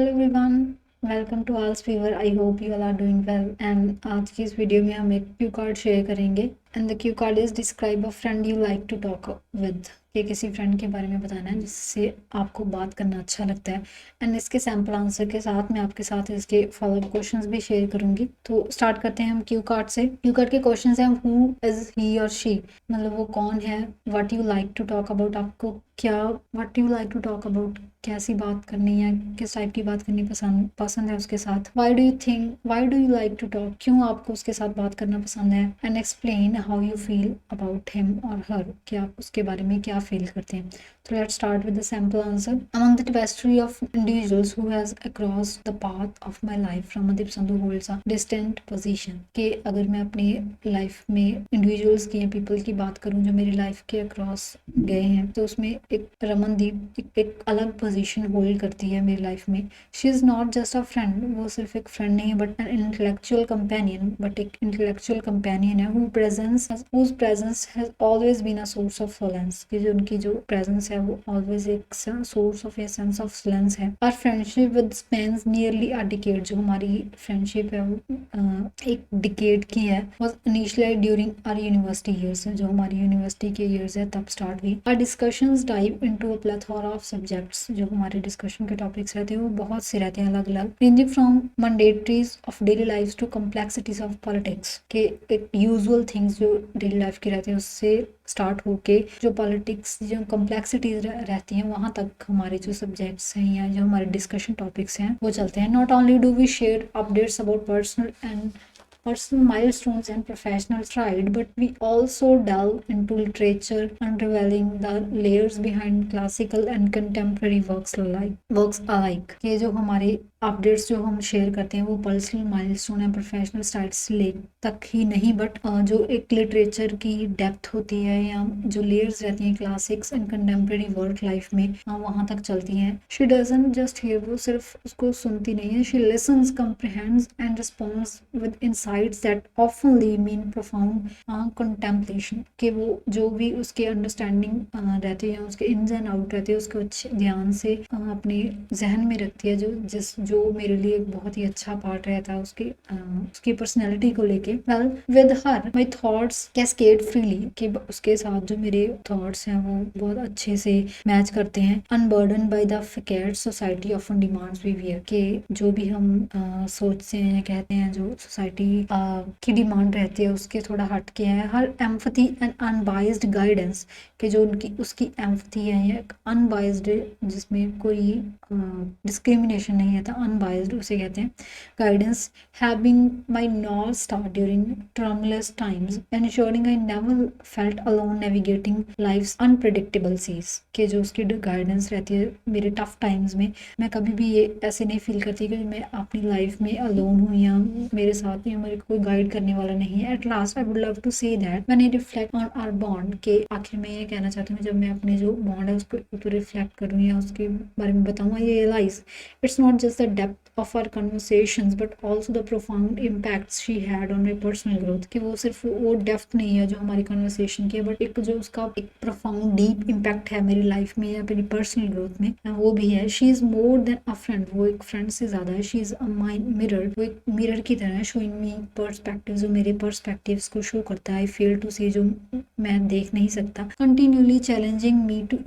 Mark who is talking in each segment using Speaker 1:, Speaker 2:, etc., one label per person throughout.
Speaker 1: Hello everyone, welcome to IELTS fever. I hope you all are doing well. And आज की इस video में हम एक क्यू कार्ड शेयर करेंगे। And the cue card is describe a friend you like to talk with. कि किसी friend के बारे में बताना है जिससे आपको बात करना अच्छा लगता है। एंड इसके सैम्पल आंसर के साथ मैं आपके साथ इसके फॉलोअप क्वेश्चंस भी शेयर करूंगी। तो स्टार्ट करते हैं हम क्यू कार्ड से। क्यू कार्ड के क्वेश्चंस हैं हु इज ही और शी, मतलब वो कौन है। What you like to talk about, आपको क्या what you like to talk about, कैसी बात करनी है, किस टाइप की बात करनी पसंद है उसके साथ। Why do you like to talk, क्यों आपको उसके साथ बात करना पसंद है। And explain how you feel about him और हर, कि आप उसके बारे में क्या फील करते हैं। तो let's start with the sample answer. Among the tapestry of individuals who has across the path of my life, Ramandeep Sandhu holds a distant position। कि अगर मैं अपनी लाइफ में इंडिविजुअल्स की या पीपल की बात करूं जो मेरी लाइफ के अक्रॉस गए हैं, तो उसमें एक रमनदीप एक अलग पोजीशन होल्ड करती है मेरी लाइफ में। She is not just a friend, वो सिर्फ एक फ्रेंड नहीं है but an intellectual companion, but एक इंटेलेक्चुअल कंपेनियन है whose presence has always been a source of solace। कि जो उनकी जो प्रेजेंस है वो ऑलवेज एक source of a sense of solace है। और friendship with spans nearly a decade, जो हमारी फ्रेंडशिप है वो एक डिकेड की है। Was initially during our university years, जो हमारी यूनिवर्सिटी के ईयर्स है तब स्टार्ट हुई। Our discussions dive into a plethora of subjects, जो हमारे डिस्कशन के टॉपिक्स रहते हैं वो बहुत से रहते हैं अलग अलग, ranging from mundanities of daily life to complexities of politics. के एक यूजुअल थिंग्स जो डेली लाइफ के रहते हैं उससे स्टार्ट होके जो पॉलिटिक्स जो कॉम्प्लेक्सिटीज रहती हैं वहाँ तक हमारे जो सब्जेक्ट्स हैं या जो हमारे डिस्कशन टॉपिक्स हैं वो चलते हैं। Not only do we share updates about personal milestones and professional stride, but we also delve into literature, unraveling the layers behind classical and contemporary works alike। ये जो हमारे अपडेट्स जो हम शेयर करते हैं वो पर्सनल माइलस्टोन है professional style से तक ही नहीं, बट जो एक लिटरेचर की डेप्थ होती है या जो लेयर्स रहती हैं classics and contemporary work life में वहाँ तक चलती हैं। शी डजंट जस्ट हियर, वो सिर्फ उसको सुनती नहीं है। She listens, comprehends and responds with insights that ऑफनली मीन प्रोफाउंड कंटेम्पलेशन। कि वो जो भी उसके अंडरस्टैंडिंग रहती है, उसके इन्स एंड आउट रहते हैं, उसको अच्छे ध्यान से अपने जहन में रखती है। जो मेरे लिए एक बहुत ही अच्छा पार्ट रहता है उसकी पर्सनैलिटी को लेके। Well with her my thoughts cascade freely, कि उसके साथ जो मेरे थॉट्स हैं वो बहुत अच्छे से मैच करते हैं। Unburden by the facet society often demands behaviour, के जो भी हम सोचते हैं या कहते हैं जो सोसाइटी की डिमांड रहती है उसके थोड़ा हट के है। हर एम्पथी एंड अनबाइज्ड गाइडेंस, कि जो उसकी एम्पथी है या अनबाइज्ड जिसमें कोई डिस्क्रिमिनेशन नहीं है, अनबाइज्ड उसे कहते हैं। Guidance have been my north star during tumultuous times, ensuring I never felt alone navigating life's unpredictable seas। कि जो उसकी गाइडेंस रहती है मेरे टफ टाइम्स में, मैं कभी भी ये ऐसे नहीं फील करती कि मैं अपनी लाइफ में अलोन हूँ या मेरे साथ में मेरे कोई गाइड करने वाला नहीं है। At last I would love to say that when I reflect on our bond, के आखिर में ये कहना चाहती हूँ जब मैं अपने जो बॉन्ड है उसके ऊपर रिफ्लेक्ट करूँ या उसके बारे में बताऊँ, ये realise it's not just the depth of our conversations but also the profound impacts she had on my personal growth। कि वो सिर्फ वो डेप्थ नहीं है जो हमारी कन्वर्सेशन की है, बट एक जो उसका एक profound deep impact है मेरी लाइफ में या मेरी पर्सनल ग्रोथ में वो भी है। She is more than a friend, वो एक फ्रेंड से ज़्यादा है। She is a mind mirror, वो एक मिरर की तरह है। शोइंग मी पर्सपेक्टिव, जो मेरे पर्सपेक्टिव्स को शो करता है। आई फेल टू सी, जो मैं देख नहीं सकता। Continuously challenging me to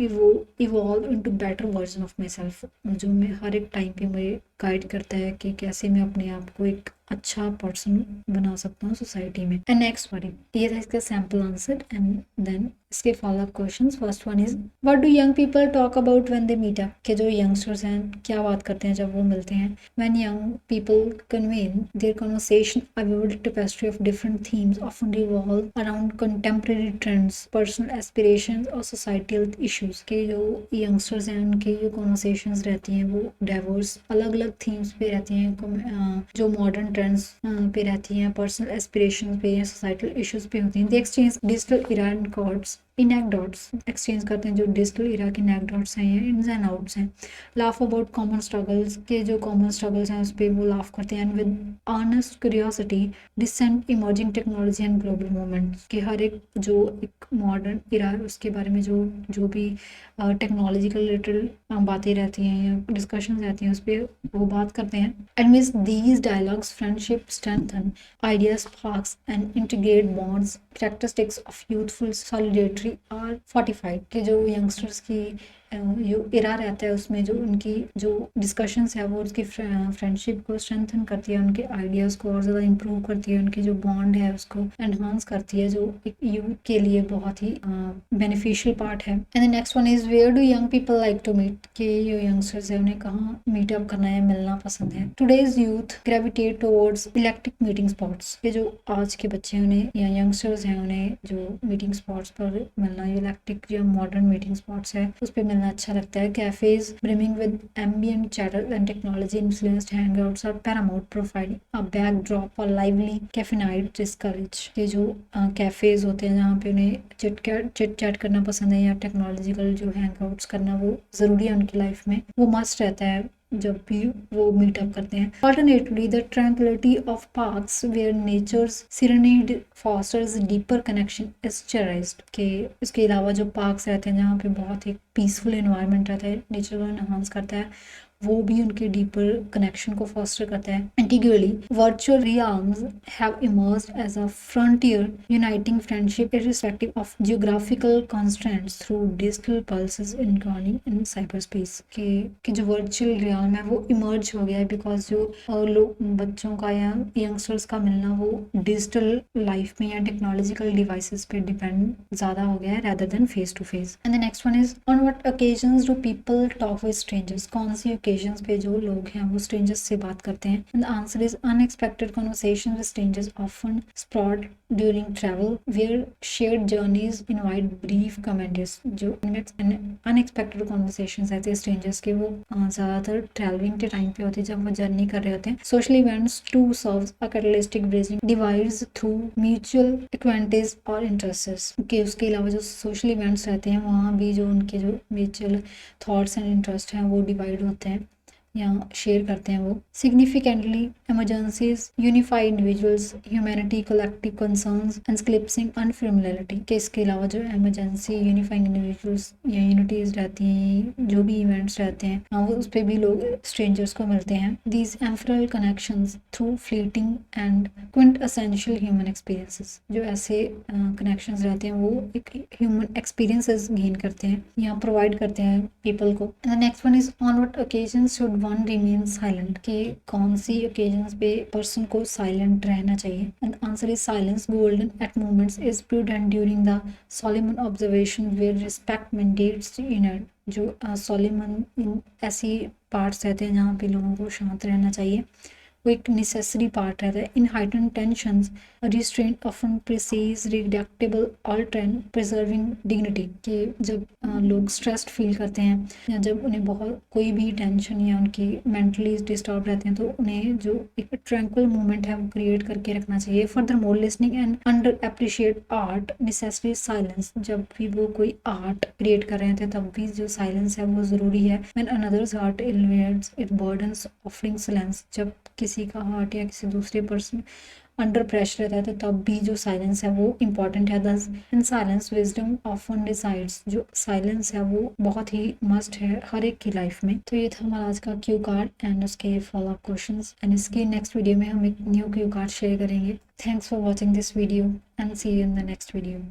Speaker 1: evolve into better version of my self, जो मैं हर एक टाइम पे मुझे गाइड करता है कि कैसे मैं अपने आप को एक अच्छा पर्सन बना सकता हूँ सोसाइटी में। एंड नेक्स्ट सॉरी, ये था इसका सैम्पल आंसर। एंड देन इसके follow up questions. First one is what do young people talk about when they meet up, के जो यंगस्टर्स हैं क्या बात करते हैं जब वो मिलते हैं। When young people convene their conversation a vivid tapestry of different themes often revolve around contemporary trends, personal aspirations और सोसाइटल इश्यूज। के जो यंगस्टर्स हैं उनके जो कन्वर्सेशंस रहती हैं वो डाइवर्स अलग अलग थीम्स पे रहती हैं, जो मॉडर्न ट्रेंड्स पे रहती हैं, पर्सनल एस्पिरेशंस पे या सोसाइटल इश्यूज पे होती हैं। They exchange digital era and quotes anecdotes exchange करते हैं, जो डिजिटल इरा के इनएक्डॉट्स हैं या इन्स एंड आउट्स हैं। लाफ अबाउट कॉमन स्ट्रगल्स के जो कॉमन स्ट्रगल्स हैं उस पर वो लाफ करते हैं। And with honest curiosity decent emerging technology and global movements के हर एक जो एक मॉडर्न इरा है उसके बारे में जो भी टेक्नोलॉजिकल रिलेटेड बातें रहती हैं या डिस्कशन रहती हैं उस पर वो बात करते हैं। And means these dialogues friendship strengthen ideas sparks and integrate bonds characteristics of youthful solidarity are fortified कि जो यंगस्टर्स की जो इरा रहता है उसमें जो उनकी जो डिस्कशंस है वो उसकी फ्रेंडशिप को स्ट्रेंथन करती है, उनके आइडियाज़ को और ज़्यादा इंप्रूव करती है, उनकी जो बॉन्ड है उसको एनहांस करती है, जो एक यूथ के लिए बहुत ही बेनिफिशियल पार्ट है। And the next one is where do young people like to meet कि जो यंगस्टर्स है उन्हें कहाँ मीटअप करना है, मिलना पसंद है। Today's youth gravitate towards electric meeting spots के जो आज के बच्चे हैं उन्हें या यंगस्टर्स हैं उन्हें जो मीटिंग स्पॉट्स पर मिलना, इलेक्ट्रिक या मॉडर्न मीटिंग स्पॉट्स है उस पर मिलना अच्छा लगता है। Cafes brimming with ambient chatter and technology influenced hangouts are paramount, providing a backdrop for lively caffeinated discourse के जो कैफेज होते हैं जहाँ पे उन्हें चिट चैट करना पसंद है या टेक्नोलॉजिकल जो हैंगआउट्स करना वो ज़रूरी है उनकी लाइफ में, वो मस्ट रहता है जब भी वो मीटअप करते हैं। Alternatively, the tranquility of parks where nature's serenade fosters deeper connection is cherished कि इसके अलावा जो पार्क्स रहते हैं जहाँ पे बहुत एक पीसफुल इन्वायरमेंट रहता है, नेचर को इन्हांस करता है, वो भी उनके डीपर कनेक्शन को फॉस्टर करता है। Antigally, virtual realms have emerged as a frontier uniting friendship irrespective of geographical constraints through digital pulses encoding in cyberspace कि जो वर्चुअल रियल्म है वो इमर्ज हो गया है बिकॉज जो लोग बच्चों का या यंगस्टर्स का मिलना वो डिजिटल लाइफ में या टेक्नोलॉजिकल डिवाइसेस पे डिपेंड ज़्यादा हो गया है rather than face to face। And the next one is on what occasions do people talk with strangers? कौन सी occasions पे जो लोग हैं वो strangers से बात करते हैं? And the answer is unexpected conversations with strangers often sprouted during travel where shared journeys invite brief commentaries। जो unexpected conversations रहते हैं strangers के वो ज़्यादातर ट्रैवलिंग के टाइम पे होते हैं जब वो जर्नी कर रहे होते हैं। Social events too serves a catalystic bridging divides through mutual acquaintances और इंटरेस्ट्स के उसके अलावा जो सोशल इवेंट्स रहते हैं वहाँ भी जो उनके जो म्यूचुअल थॉट्स एंड इंटरेस्ट हैं वो डिवाइड होते हैं या शेयर करते हैं वो। Significantly emergencies unify individuals humanity collective concerns and eclipsing unfamiliarity के इसके अलावा जो एमरजेंसी यूनिफाइंग इंडिविजुअल्स या यूनिटीज रहती हैं जो भी इवेंट्स रहते हैं वो उस पर भी लोग स्ट्रेंजर्स को मिलते हैं। दीज एम्फरल connections through fleeting and quaint essential human experiences जो ऐसे कनेक्शंस रहते हैं वो एक ह्यूमन एक्सपीरियंसेस गेन करते हैं या प्रोवाइड करते हैं पीपल को। Next one is on what occasions should one remain silent कि कौन सी ओकेजन्स पे पर्सन को साइलेंट रहना चाहिए। And answer is silence golden at moments is prudent during the solemn observation where respect mandates inner जो solemn इन ऐसी parts रहते हैं जहाँ पे लोगों को शांत रहना चाहिए, वो एक नेसेसरी पार्ट रहता है। In heightened tensions restraint often precedes reducible altercations preserving dignity कि जब लोग स्ट्रेस्ड फील करते हैं या जब उन्हें बहुत कोई भी टेंशन या उनकी मेंटली डिस्टर्ब रहते हैं तो उन्हें जो एक ट्रैंक्विल मोमेंट है वो क्रिएट करके रखना चाहिए। Further more listening and under appreciate art necessary silence जब भी वो कोई आर्ट क्रिएट कर रहे थे तब भी जो साइलेंस है वो ज़रूरी है। When another's heart elevates it burdens offering silence जब किसी का हार्ट या किसी दूसरे पर्सन अंडर प्रेशर रहता है तो तब भी जो साइलेंस है वो इम्पॉर्टेंट है। दस in silence wisdom often decides जो साइलेंस है वो बहुत ही मस्ट है हर एक की लाइफ में। तो ये था हमारा आज का क्यू कार्ड एंड उसके फॉलो अप क्वेश्चंस एंड इसके नेक्स्ट वीडियो में हम एक न्यू क्यू कार्ड शेयर करेंगे। Thanks for watching this video and see you in the next video.